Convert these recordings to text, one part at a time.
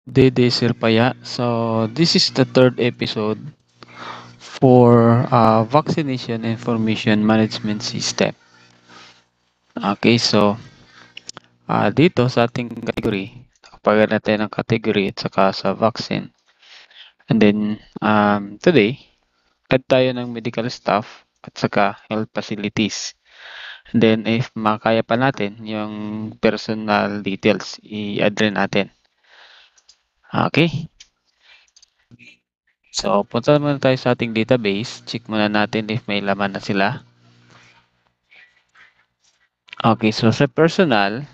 Dede Sirpaya. So this is the third episode for vaccination information management system. Okay, so dito sa ating category, nakapagal natin ang category at saka sa vaccine. And then today, add tayo ng medical staff at saka health facilities. And then if makaya pa natin yung personal details, i-add rin natin. Okay? So, punta muna tayo sa ating database. Check muna natin if may laman na sila. Okay, so sa personal,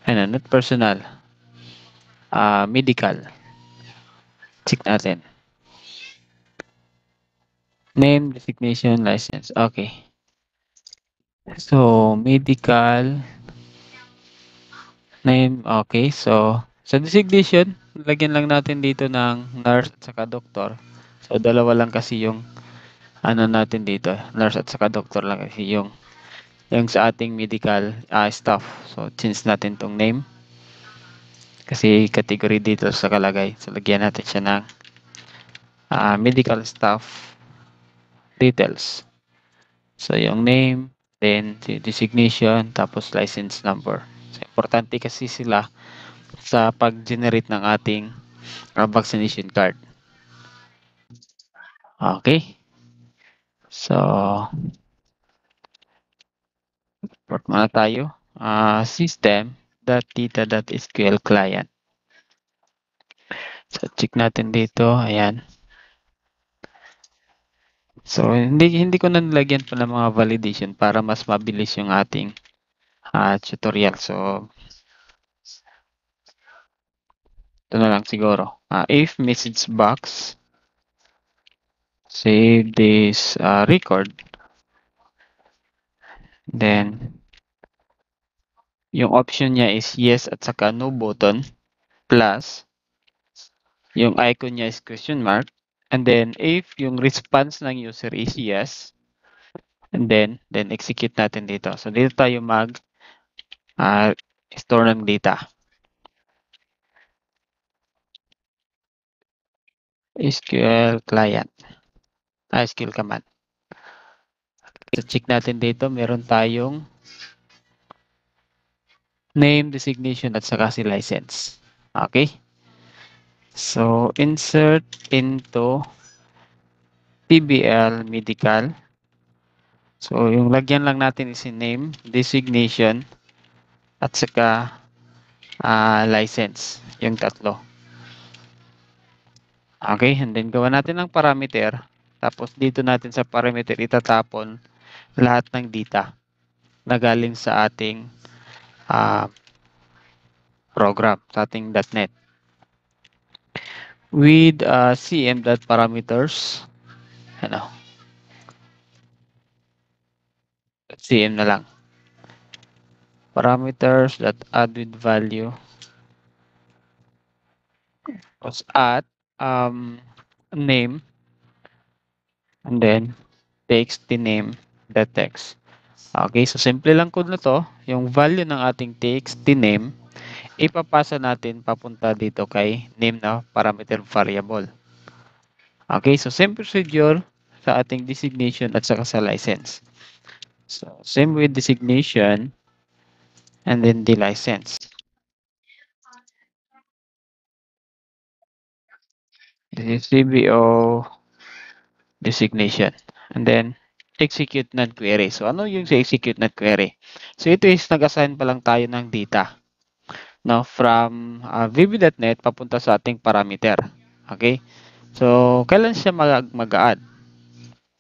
ano, not personal, medical. Check natin. Name, designation, license. Okay. So, medical, name, okay. So, sa designation, lagyan lang natin dito ng nurse at saka doktor. So, dalawa lang kasi yung ano natin dito, nurse at saka doktor lang kasi yung sa ating medical staff. So, change natin tong name. Kasi category dito sa kalagay. So, lagyan natin siya ng medical staff details. So, yung name, then designation, tapos license number. So, importante kasi sila sa pag-generate ng ating vaccination card. Okay. So, report muna tayo. System.data.sql client. So, check natin dito. Ayan. So, hindi ko na nilagyan pa ng mga validation para mas mabilis yung ating tutorial. So, ito na lang siguro. If message box, save this record. Then, yung option niya is yes at saka no button. Plus, yung icon niya is question mark. And then, if yung response ng user is yes, and then execute natin dito. So, dito tayo store ng data. SQL client. SQL command. So, check natin dito. Meron tayong name, designation, at saka si license. Okay? So, insert into TBL medical. So, yung lagyan lang natin is yung name, designation, at saka license. Yung tatlo. Okay? And then, gawa natin ng parameter. Tapos, dito natin sa parameter itatapon lahat ng data na galing sa ating program, sa ating .NET. With cm.parameters, ano, cm na lang. Parameters that add with value was at name and then text the name the text. Okay, so simple lang code na to. Yung value ng ating text the name ipapasa natin papunta dito kay name na parameter variable. Okay, so same procedure sa ating designation at saka sa license. So same with designation and then the license. This is CBO designation. And then, execute NAND query. So, ano yung sa execute NAND query? So, ito is nag-assign pa lang tayo ng data. No, from VB.NET papunta sa ating parameter. Okay? So, kailan siya mag-add?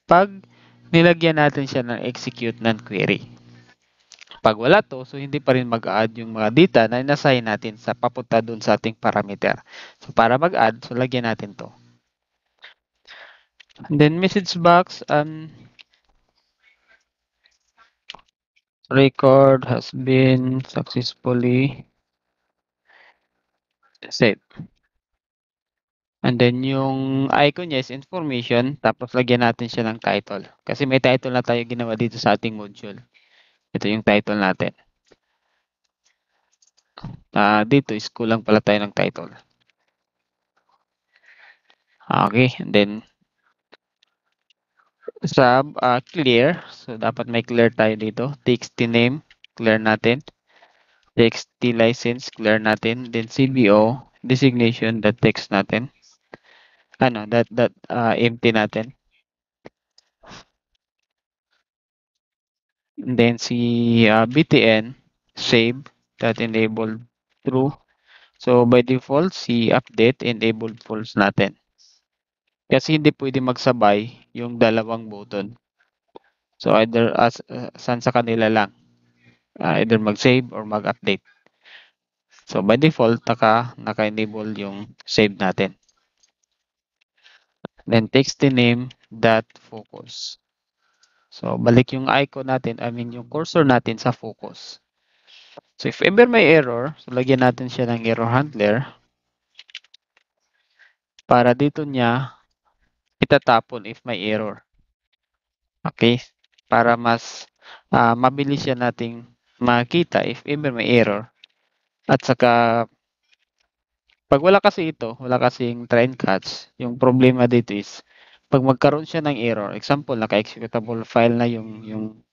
Pag nilagyan natin siya ng execute NAND query. Pag wala to, so hindi pa rin mag-add yung mga data na inassign natin sa papunta dun sa ating parameter. So, para mag-add, so lagyan natin to. And then, message box, record has been successfully saved. And then, yung icon niya is information, tapos lagyan natin siya ng title. Kasi may title na tayo ginawa dito sa ating module. Ito yung title natin. Dito is kulang pala tayo ng title. Okay, and then sub clear. So dapat may clear tayo dito. TXT name, clear natin. TXT license, clear natin. Then CBO, designation, that text natin. Empty natin. And then si BTN, save, that enabled true. So by default, si update, enabled false natin. Kasi hindi pwede magsabay yung dalawang button. So either saan sa kanila lang. Either mag-save or mag-update. So by default, naka-enable yung save natin. Then text the name dot focus. So balik yung icon natin, yung cursor natin sa focus. So if ever may error, so lagyan natin siya ng error handler para dito niya itatapon if may error. Okay? Para mas mabilis siya nating makita if ever may error. At saka pag wala kasi ito, wala kasing try and catch, yung problema dito is pag magkaroon siya ng error, example, naka-executable file na yung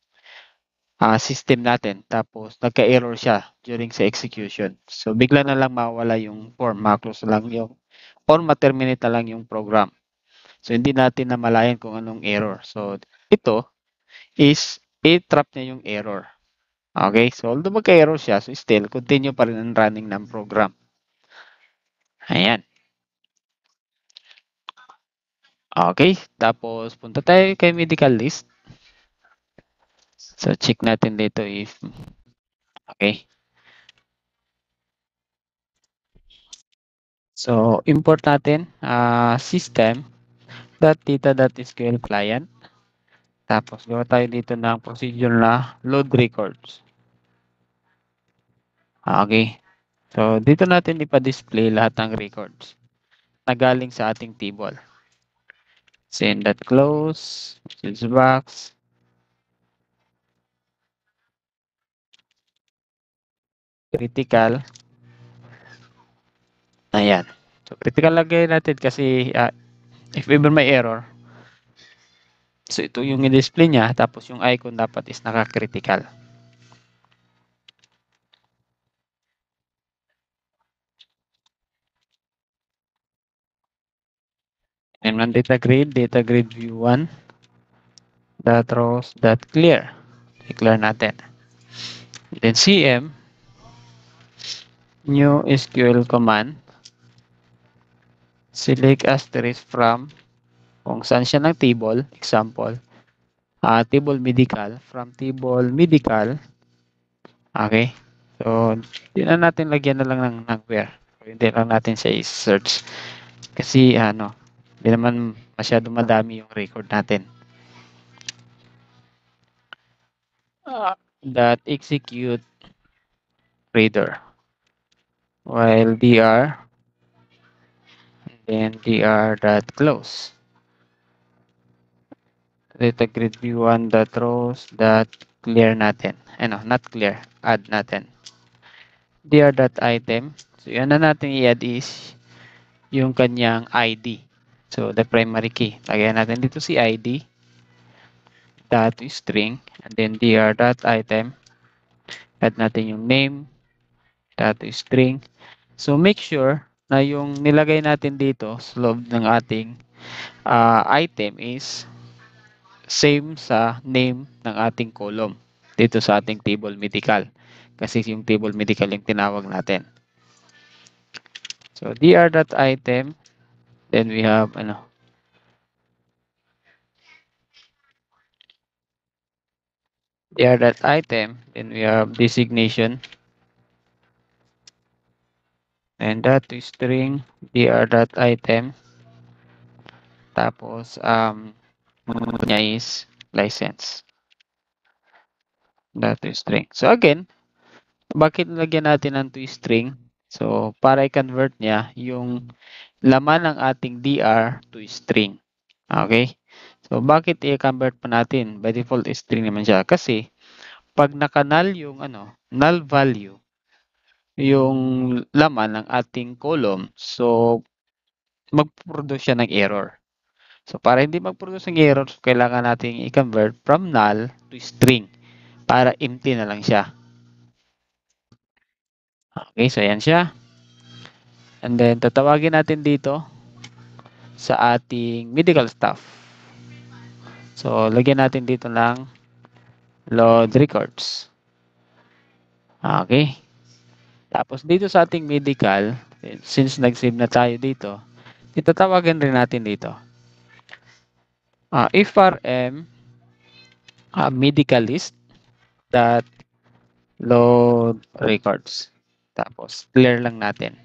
system natin, tapos nagka-error siya during sa execution. So, bigla na lang mawala yung form, ma-close lang yung, or ma-terminate na lang yung program. So, hindi natin namalayan kung anong error. So, ito is i-trap niya yung error. Okay? So, although magka-error siya, so still, continue pa rin ang running ng program. Ayan. Okay, tapos punta tayo kay medical list. So check natin dito if okay. So import natin system.data.sql client. Tapos gawa tayo dito ng procedure na load records. Okay. So dito natin ipa-display lahat ng records na galing sa ating table. Send.close, message box, critical. Ayan. So critical lagay natin kasi if ever may error, so ito yung i-display niya, tapos yung icon dapat is naka-critical. And on data grid view 1, dot rows, dot clear. I-clear natin. Then CM, new SQL command, select asterisk from kung saan siya ng table, example, table medical, from table medical, okay? So, hindi na natin lagyan na lang ng where. Hindi lang natin siya i-search. Kasi, hindi naman masyado madami yung record natin. That execute reader. While dr, and then dr.close. Data grid view 1 dot rows dot clear natin. Not clear, add natin. dr.item. So, yan na natin i-add is yung kanyang ID. So, the primary key. Lagyan natin dito si ID dot string and then dr.item. Add natin yung name dot string. So, make sure na yung nilagay natin dito sa loob ng ating item is same sa name ng ating column dito sa ating table medical. Kasi yung table medical yung tinawag natin. So, dr.item, then we have, dr.item, then we have designation, and that string, dr.item, tapos, niya is license. That string. So, again, bakit lagyan natin ng toString? So, para i-convert niya yung laman ng ating DR to string. Okay? So, bakit i-convert pa natin? By default, string naman siya. Kasi, pag naka-null yung null value, yung laman ng ating column. So, mag-produce siya ng error. So, para hindi mag-produce ng error, kailangan nating i-convert from null to string para empty na lang siya. Okay, so ayan siya. And then, tatawagin natin dito sa ating medical staff. So, lagyan natin dito ng load records. Okay. Tapos, dito sa ating medical, since nag-save na tayo dito, itatawagan rin natin dito. Ifrm medical list dot load records. Tapos, clear lang natin.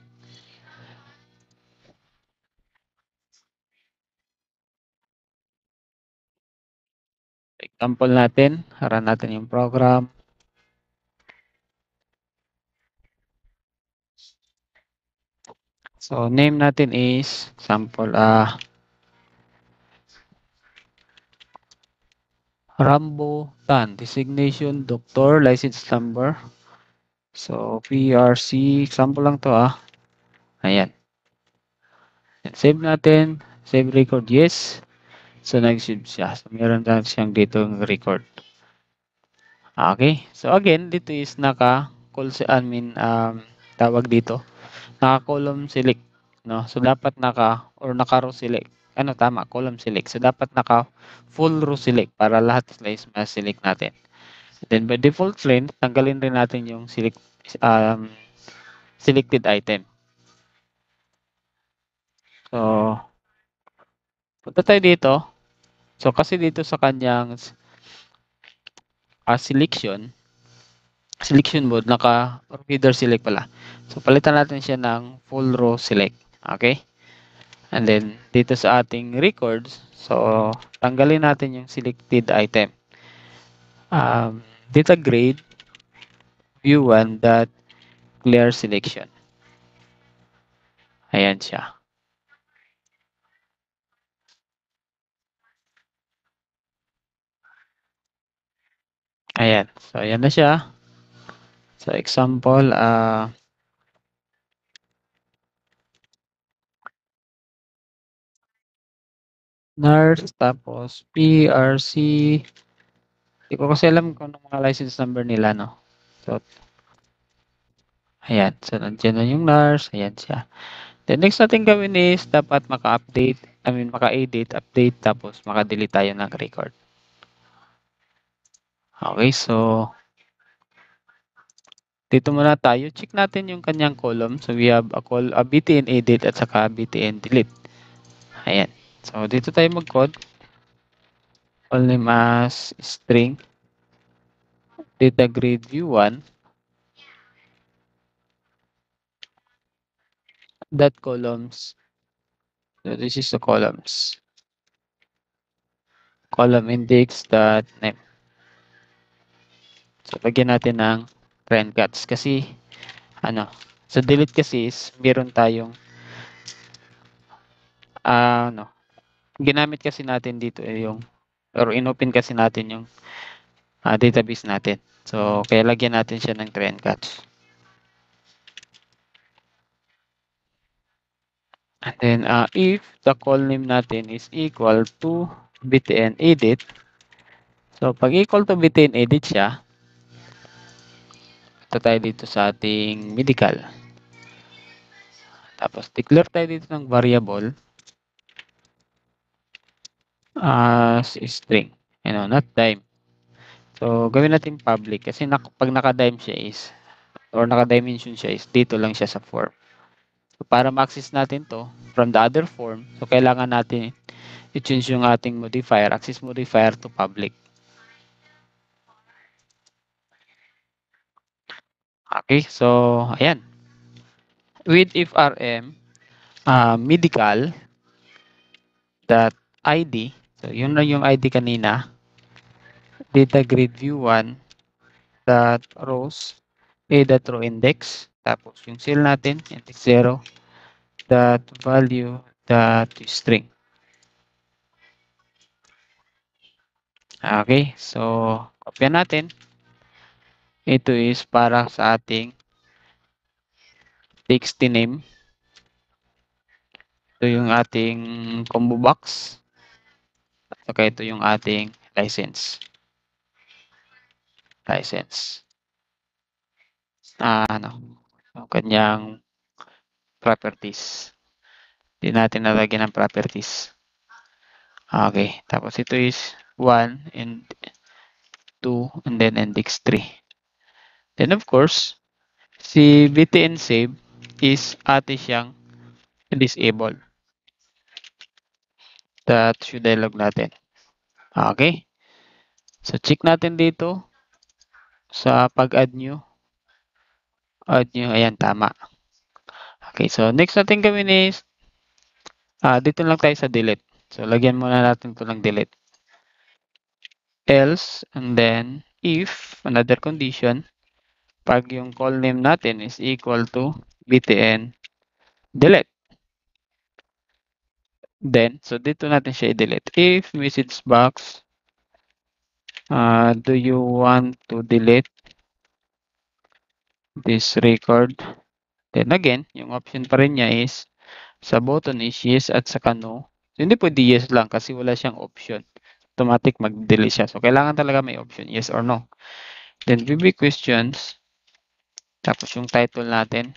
Example natin, run natin yung program. So, name natin is, example, Rambo Tan, designation, doctor, license number. So, PRC, example lang to Ayan. Save natin, save record, yes. So, nag-save siya. So, meron lang siyang dito record. Okay. So, again, dito is naka-call si admin, tawag dito, naka-column select. No? So, dapat naka-row select. Ano, tama, column select. So, dapat naka-full row select para lahat sila is ma-select natin. Then, by default rin, tanggalin rin natin yung um, selected item. So, punta tayo dito. So, kasi dito sa kanyang selection mode, naka-reader select pala. So, palitan natin siya ng full row select. Okay? And then, dito sa ating records, so, tanggalin natin yung selected item. Data grade, view 1 dot clear selection. Ayan siya. Ayan. So, ayan na siya. So, example, nurse, tapos PRC. Hindi ko kasi alam kung ano mga license number nila, no? So, ayan. So, nandiyan na yung nurse. Ayan siya. The next natin gawin is dapat maka-edit, update, tapos maka-delete tayo ng record. Okay, so dito muna tayo. Check natin yung kanyang column. So, we have a btn edit at saka btn delete. Ayan. So, dito tayo mag-code. Call name as string. Data grade view 1. Dot columns. So, this is the columns. Column index dot name. So, lagyan natin ng trend cuts kasi sa delete kasi is meron tayong ginamit kasi natin dito yung or inopen kasi natin yung database natin. So, kaya lagyan natin siya ng trend cuts. And then, if the call name natin is equal to btn edit, so pag equal to btn edit siya, ito tayo dito sa ating medical. Tapos, declare tayo dito ng variable as string. Not dime. So, gawin natin public kasi pag naka-dime siya is or naka-dimension siya is dito lang siya sa form. So, para ma-access natin to from the other form, so kailangan natin i-change yung ating modifier, access modifier to public. Okay, so ayan. With ifrm medical dot id, so yun na yung ID kanina, data grid view 1 dot rows a dot row index, tapos yung cell natin index 0 dot value dot string. Okay, so kopya natin. Ito is para sa ating txt name. Ito yung ating combo box. At saka ito yung ating license. Yung kanyang properties. Hindi natin nalagyan ng properties. Okay. Tapos ito is 1 and 2 and then index 3. Then of course, si btn save is ate siyang disable. That should dialog natin. Okay. So check natin dito sa pag-add nyo. Add nyo. Ayan, tama. Okay. So next natin gawin is dito lang tayo sa delete. So lagyan muna natin ito ng delete. Else, and then if another condition, pag yung call name natin is equal to btn delete. Then, so dito natin siya i-delete. If message box, do you want to delete this record? Then again, yung option pa rin niya is sa button is yes at saka no. So, hindi pwede yes lang kasi wala siyang option. Automatic mag-delete siya. So, kailangan talaga may option, yes or no. Then, VB questions. Tapos yung title natin.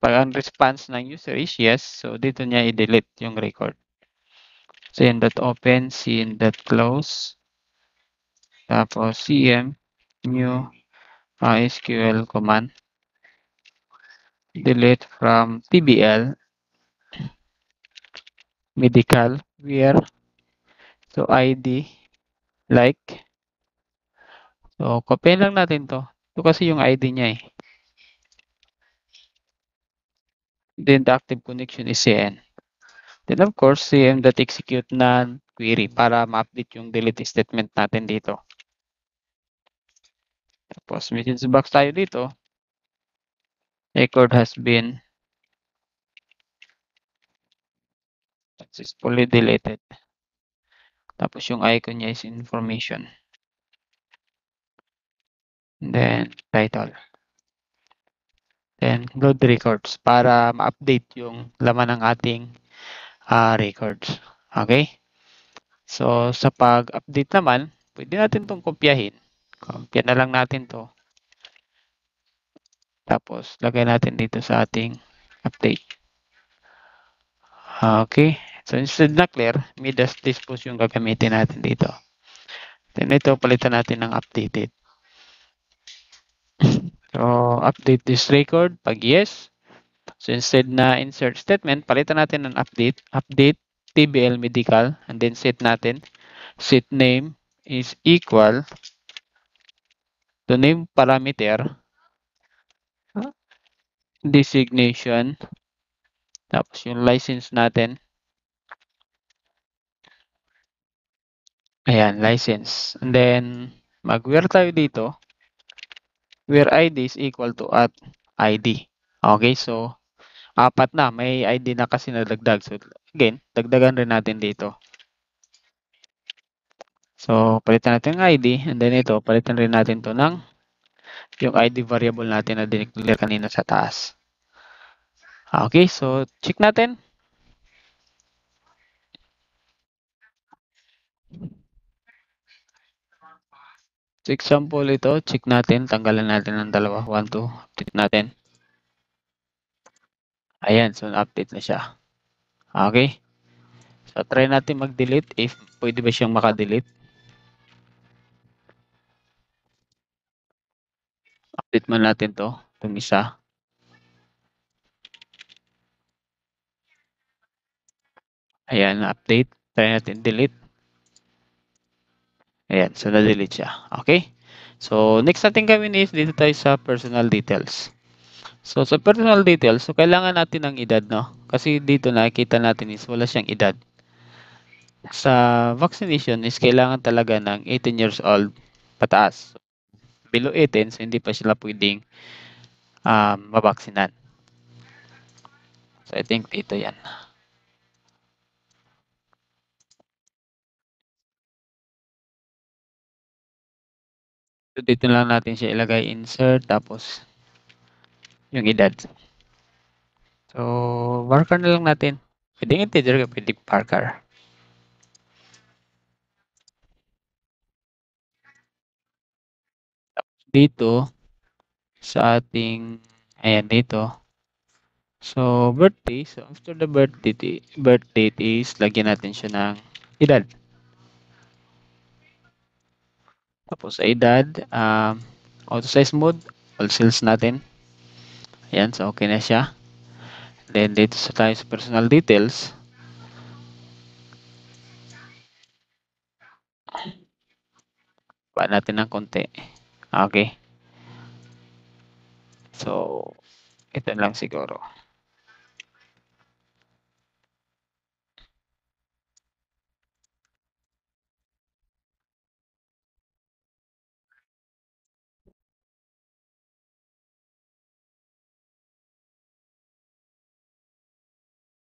Pag ang response ng user is yes, so dito niya i-delete yung record. Cn.open, cn.close, tapos cm new SQL command, delete from tbl, medical, where, so id, like, so copy lang natin to. Ito kasi yung id niya eh. Then the active connection is cn. Then of course, cm.execute na query para ma-update yung delete statement natin dito. Tapos message box tayo dito. Record has been successfully deleted. Tapos yung icon niya is information. And then title. Then load records para ma-update yung laman ng ating records. Okay? So sa pag-update naman, pwede natin itong kopyahin. Kopya na lang natin to. Tapos lagay natin dito sa ating update. Okay? So instead na clear, midas dispose yung gagamitin natin dito. Then ito, palitan natin ng updated. So update this record pag yes. So instead na insert statement, palitan natin ng update. Update tbl medical and then set natin. Set name is equal to name parameter designation. Tapos yung license natin. Ayan, license. And then mag-where tayo dito. Where id is equal to at id. Okay, so apat na. May id na kasi nadagdag. So again, dagdagan rin natin dito. So palitan natin ng id and then ito, palitan rin natin to ng yung id variable natin na dineclare kanina sa taas. Okay, so check natin. So example ito, check natin. Tanggalan natin ng dalawa. 1, 2. Update natin. Ayan, so update na siya. Okay. So try natin mag-delete if pwede ba siyang maka-delete. Update man natin to. Itong isa. Ayan, update. Try natin delete. Ayan, so na-delete siya. Okay. So next natin gawin is dito tayo sa personal details. So sa personal details, so kailangan natin ng edad, no? Kasi dito nakikita natin is wala siyang edad. Sa vaccination is kailangan talaga ng 18 years old pataas. Below 18, so hindi pa sila pwedeng mabaksinan. So I think dito yan. So dito lang natin siya ilagay, insert, tapos yung edad. So, marker na lang natin. Pwedeng integer, pwedeng marker. Dito, sa ating, ayan dito. So, birthday. So, after the birth date is, lagyan natin siya ng edad. Tapos sa edad, auto size mode, all cells natin. Ayan, so okay na siya. Then, dito sa tayo sa personal details, pa natin ng konti. Okay. So, ito lang siguro.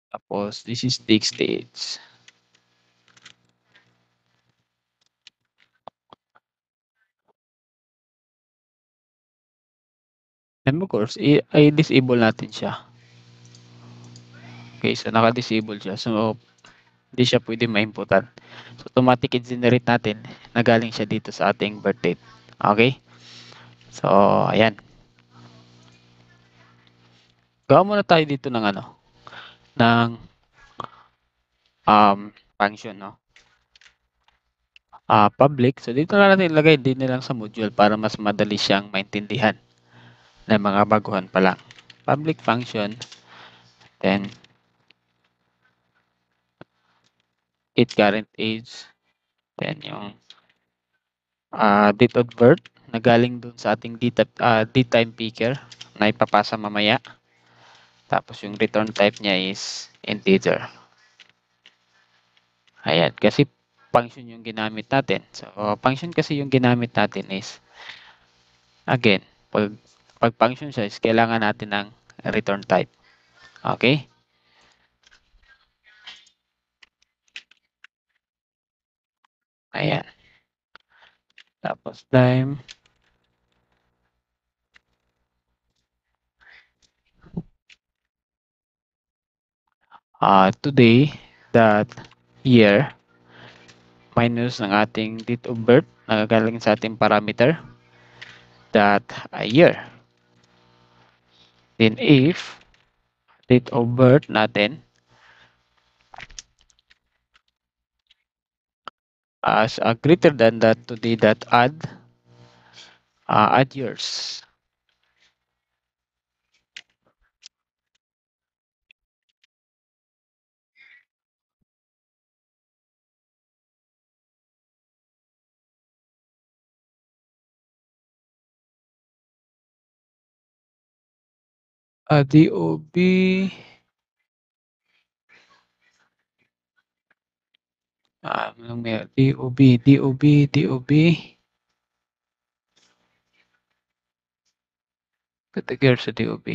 Tapos, this is the stage. And of course, i-disable natin siya. Okay, so naka-disable siya. So, hindi siya pwede ma-inputan. So, automatic i-generate natin na galing siya dito sa ating birth date. Okay? So, ayan. Gawa muna tayo dito ng ng function, no? Public. So, dito na natin ilagay din na lang sa module para mas madali siyang maintindihan ng mga baguhan pa lang. Public function, then it current age, then yung date of birth na galing dun sa ating daytime picker na ipapasa mamaya. Tapos yung return type niya is integer. Ayan, kasi function yung ginamit natin. So, function kasi yung ginamit natin is, again, pag function siya is kailangan natin ng return type. Okay? Ayan. Tapos time. Today, that year, minus ng ating date of birth na galing sa ating parameter, that year. Then if date of birth natin as greater than that today that add years. DOB anong meron? DOB category sa DOB.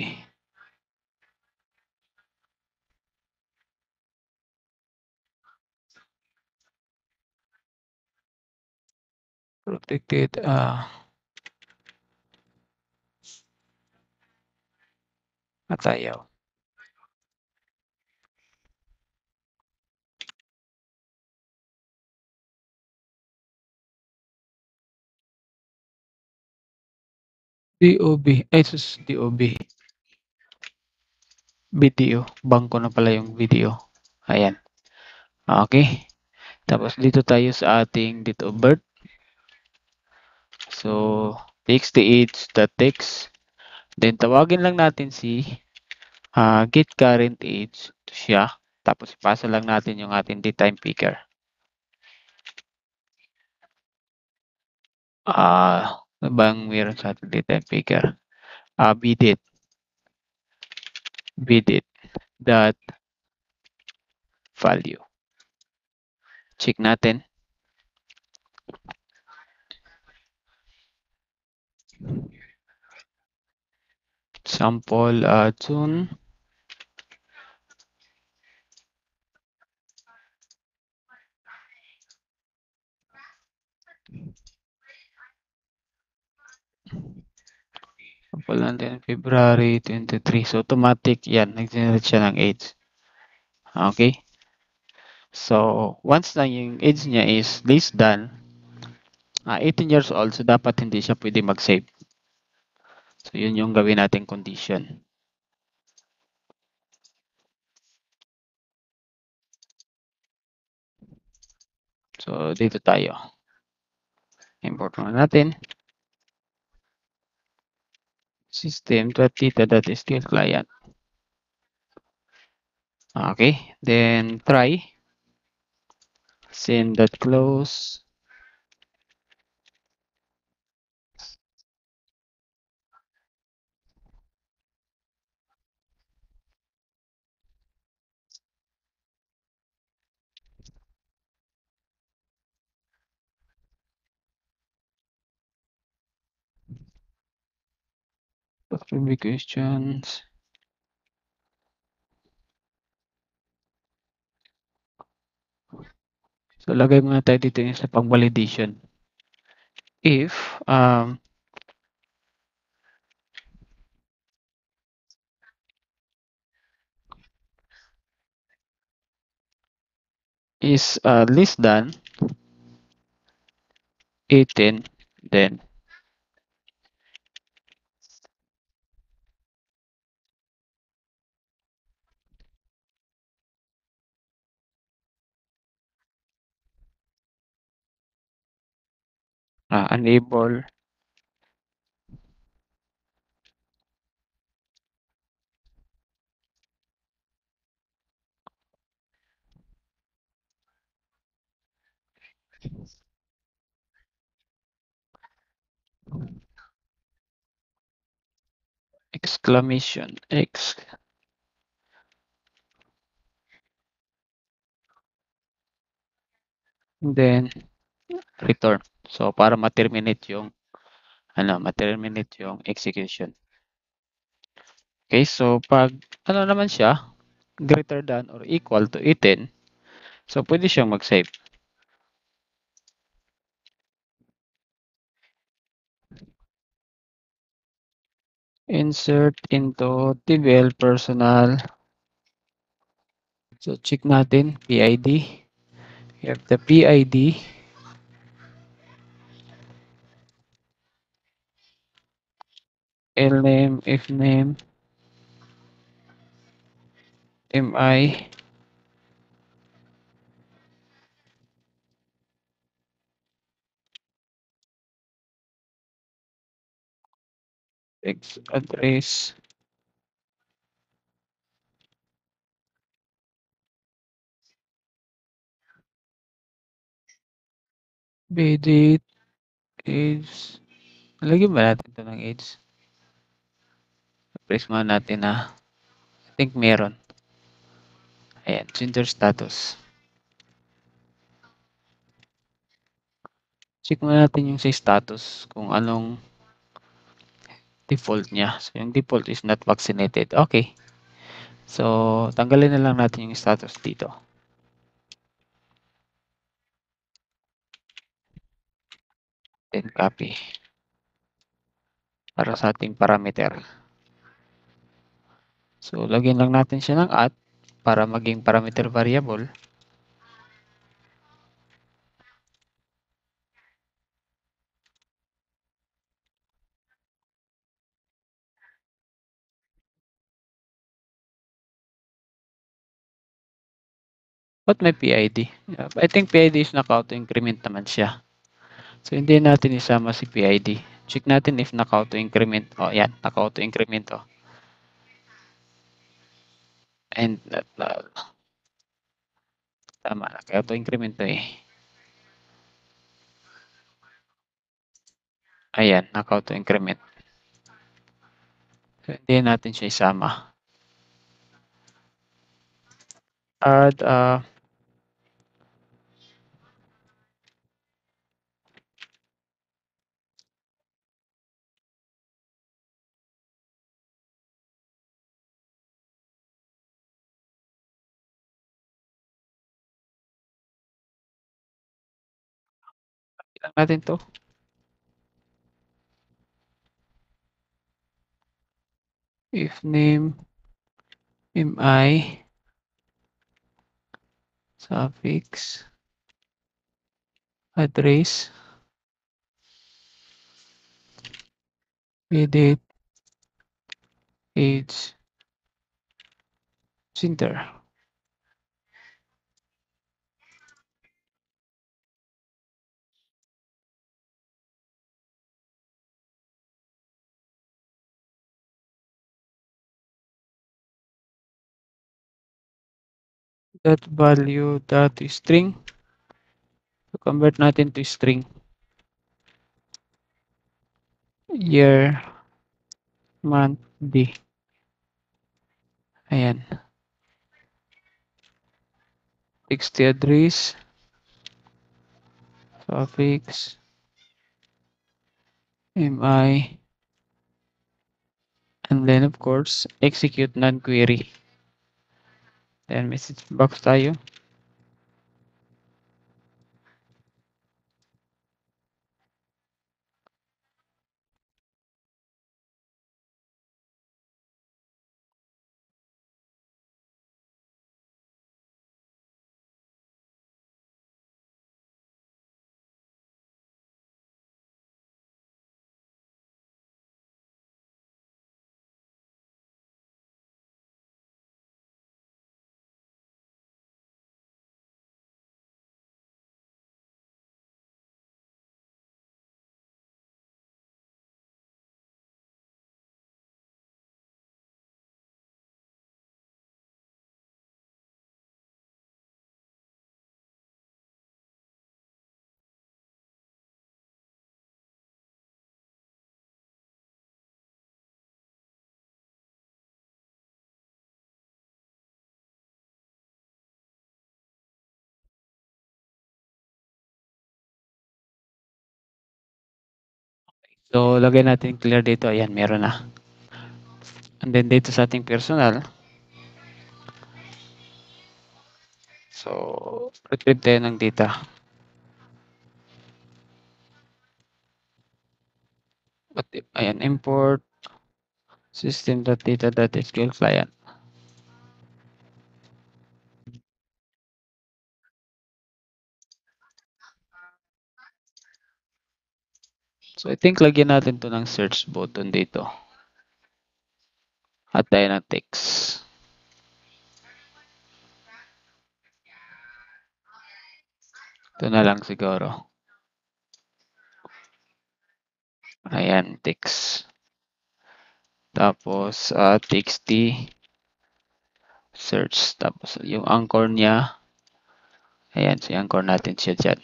Protected atayaw. DOB ay sus DOB video bangko na pala yung video. Ayan. Okay. Tapos dito tayo sa ating date of birth. So, text the age the text. Then tawagin lang natin si get current age siya. Tapos ipasa lang natin yung ating daytime picker. Ano bang meron sa ating daytime picker? Bdate. Bdate dot value. Check natin. Sample June. Example natin, February 23. So, automatic yan. Nag-generate siya ng age. Okay? So, once na yung age niya is less than 18 years old, so dapat hindi siya pwede mag-save. So, yun yung gawin nating condition. So, dito tayo. Import muna natin. System.data.sql client. Okay. Then, try. Send.close. Review questions. So, lagay muna tayo dito yung sa pang-validation. If is less than 18, then enable exclamation X, then return. So, para ma-terminate yung ma-terminate yung execution. Okay, so pag naman siya, greater than or equal to 18, so pwede siyang mag-save. Insert into TVL personal. So, check natin, PID. We have the PID. LNAME, FNAME, MI, X address, date, age. Lagyan ba natin ito ng age? Press muna natin na. I think meron. Ayan, gender status. Check muna natin yung sa status kung anong default niya. So, yung default is not vaccinated. Okay. So, tanggalin na lang natin yung status dito. Then copy. Para sa ating parameter. So, lagyan lang natin siya ng at para maging parameter variable. But may PID. I think PID is naka-auto-increment naman siya. So, hindi natin isama si PID. Check natin if naka-auto-increment. O, yan. Naka-auto-increment. O. And, tama. Naka-auto-increment to eh. Ayan. Naka-auto-increment. So, hindi natin siya isama. Add, ilan natin to? if name mi suffix address edit age center. That value that string. So convert natin to string. Year, month, day. Ayan. Text address, suffix, mi, and then of course, execute non-query. Then message box tayo. So, lagay natin clear dito. Ayan, meron na. And then dito sa ating personal. So, retrieve tayo ng data. But, ayan, import system.data.sql client. So, I think lagyan natin to ng search button dito. At tayo ng text. Ito na lang siguro. Ayan, text. Tapos, txt search. Tapos, yung anchor niya. Ayan, so anchor natin siya dyan.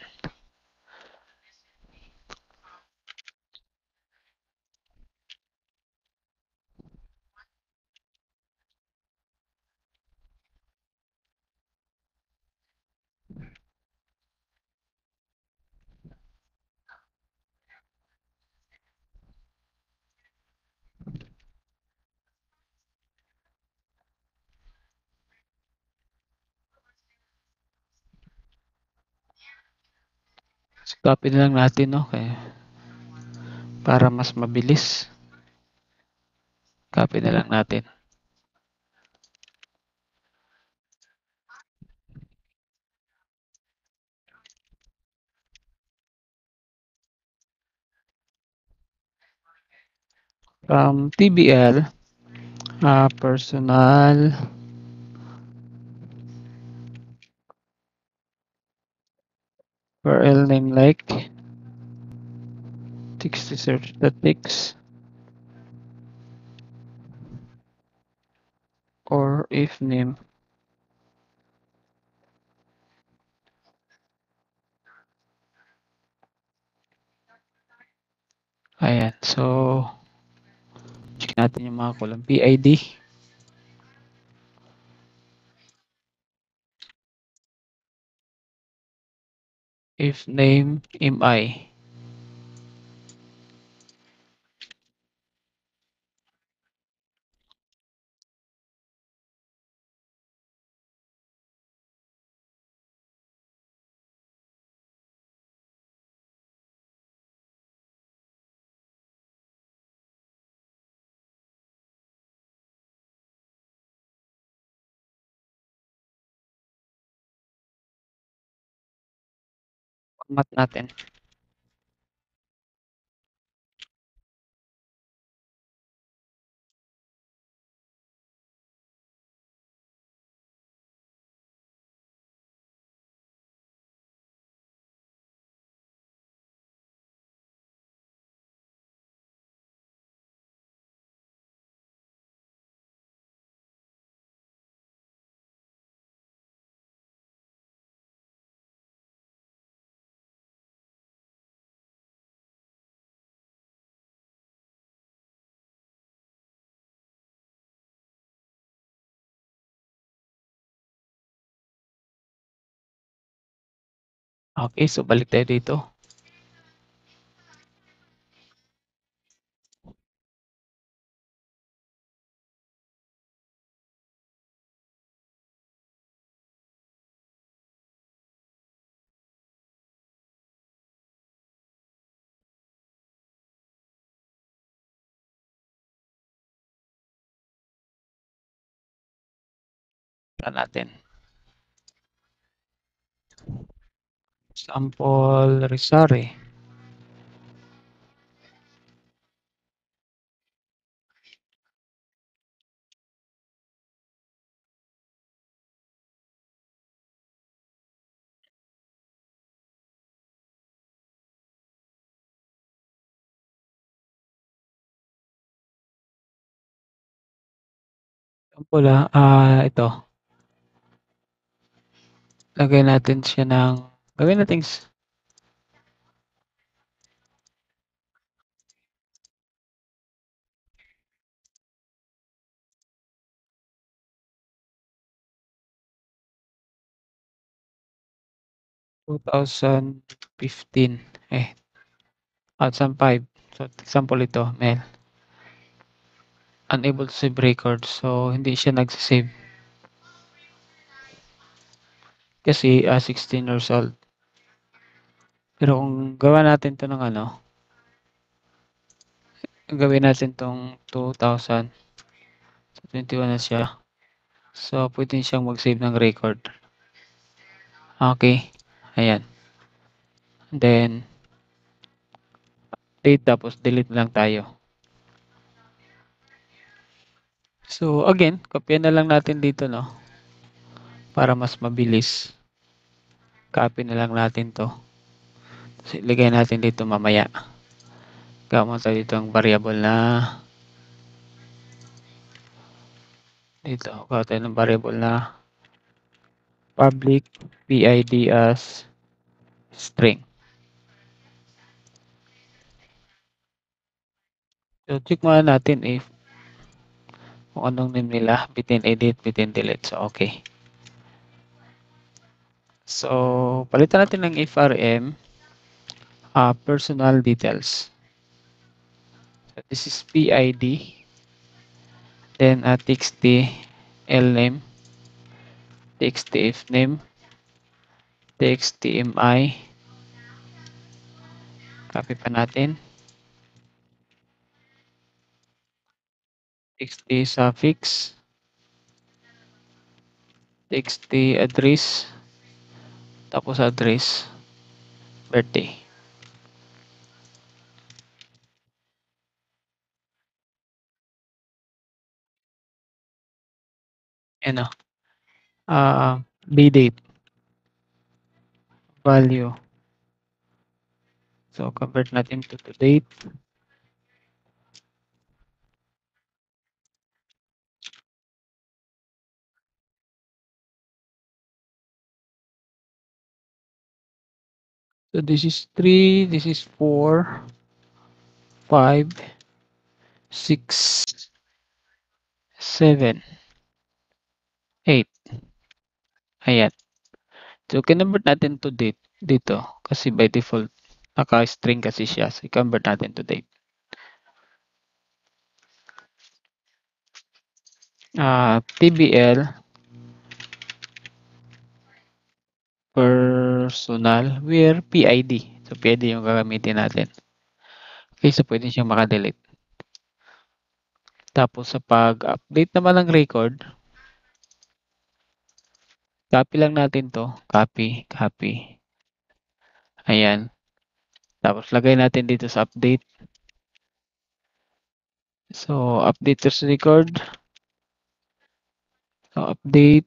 So, copy na lang natin, no? Kaya, para mas mabilis. Copy na lang natin. From TBL, personal URL name like text search the text or if name. Ayan, so check natin yung mga column. PID, if name, mi. format natin. Okay, so balik tayo dito. Tingnan natin. Sample Rizare. Sample, ito. Lagay natin siya ng gawin nating 2015, 2005. So, example ito, male. Unable to save record. So, hindi siya nagse-save kasi 16 years old. Pero kung gawa natin 'to ng ano, gawin natin 'tong 2000, so 21 na siya. So, puwede siyang mag-save ng record. Okay, ayan. Then, date tapos delete lang tayo. So, again, kopyahin na lang natin dito 'no, para mas mabilis. Copy na lang natin 'to. Tapos ilagay natin dito mamaya. Gawa muna tayo ditong variable na dito, gawa tayo ng variable na public PID as string. So, check muna natin if kung anong name nila, bitin edit, bitin delete. So, okay. So, palitan natin ng FRM, personal details. So, this is PID, then txt lname, txt ifname, txtmi, copy pa natin, txt suffix, txt address, tapos address, birthday. Ano, date, value. So, convert natin to date. So, this is 3, this is 4, 5, 6, 7, 8. Ayan. So, kinonvert natin to date dito kasi by default, naka-string kasi siya. So, i-convert natin to date. TBL personal where PID. So, PID yung gagamitin natin. Okay, so pwede siyang makadelete. Tapos sa pag-update naman ng record, copy lang natin to. Copy, copy. Ayan. Tapos lagay natin dito sa update. So, update as record. So, update.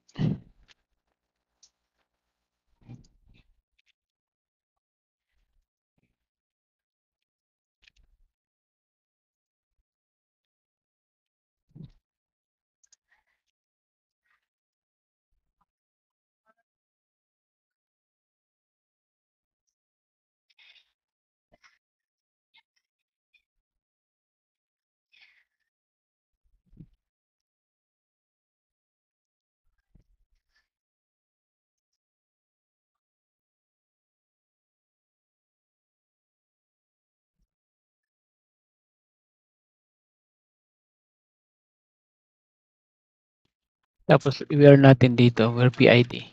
Tapos, i-wear natin dito, where PID.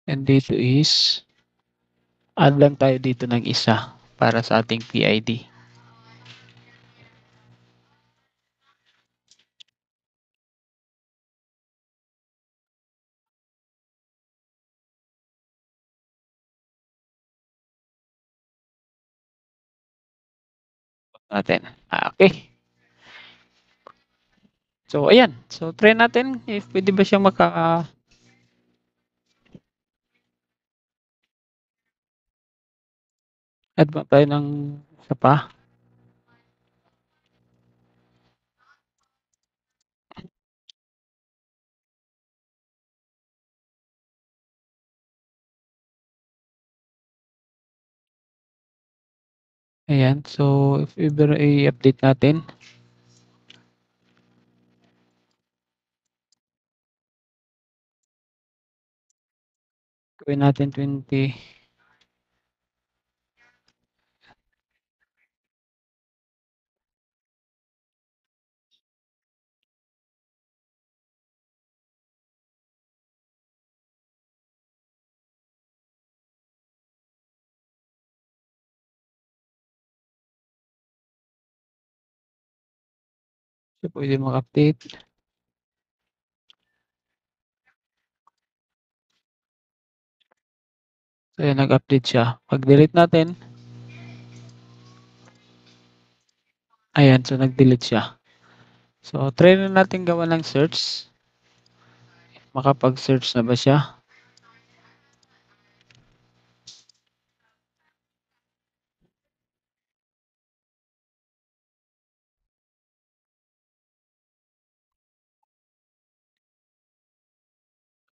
And dito is, add lang tayo dito ng isa para sa ating PID. Natin. Okay. So, ayan. So, try natin if pwede ba siyang maka-add ba tayo ng isa pa. Ayan. So, if ever i-update natin. Gawin natin 20. So, pwede mag-update. So, ayan, nag-update siya. Pag-delete natin, ayan, so nag-delete siya. So, try na natin gawa ng search. Makapag-search na ba siya?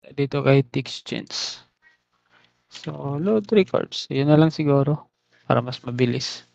Dito kay Exchange. So, load records. Yun na lang siguro para mas mabilis.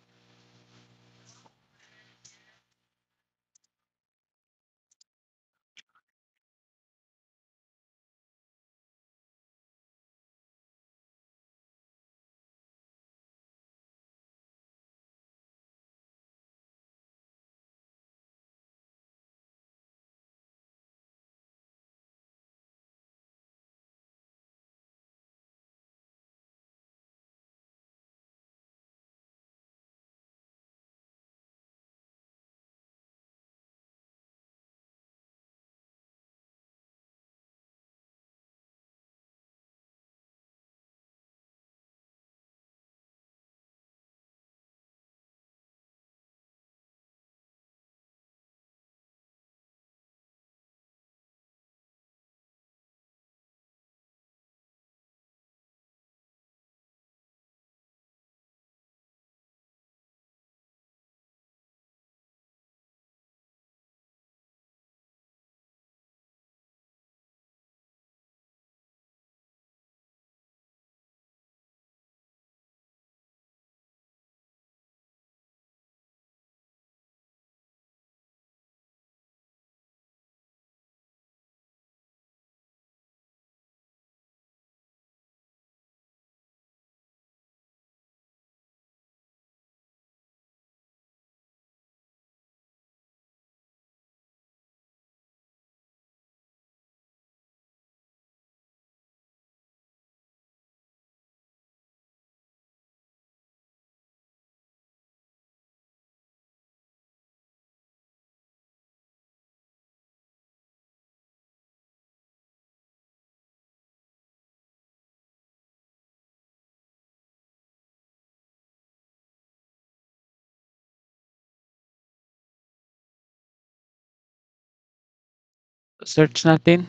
search natin.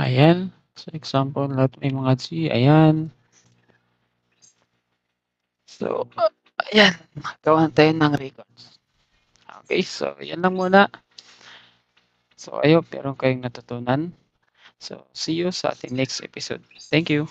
Ayan. So, example, lahat may mga G. Ayan. So, ayan. Gawa tayo ng records. Okay, so, yan lang muna. So, I hope meron kayong natutunan. So, see you sa ating next episode. Thank you.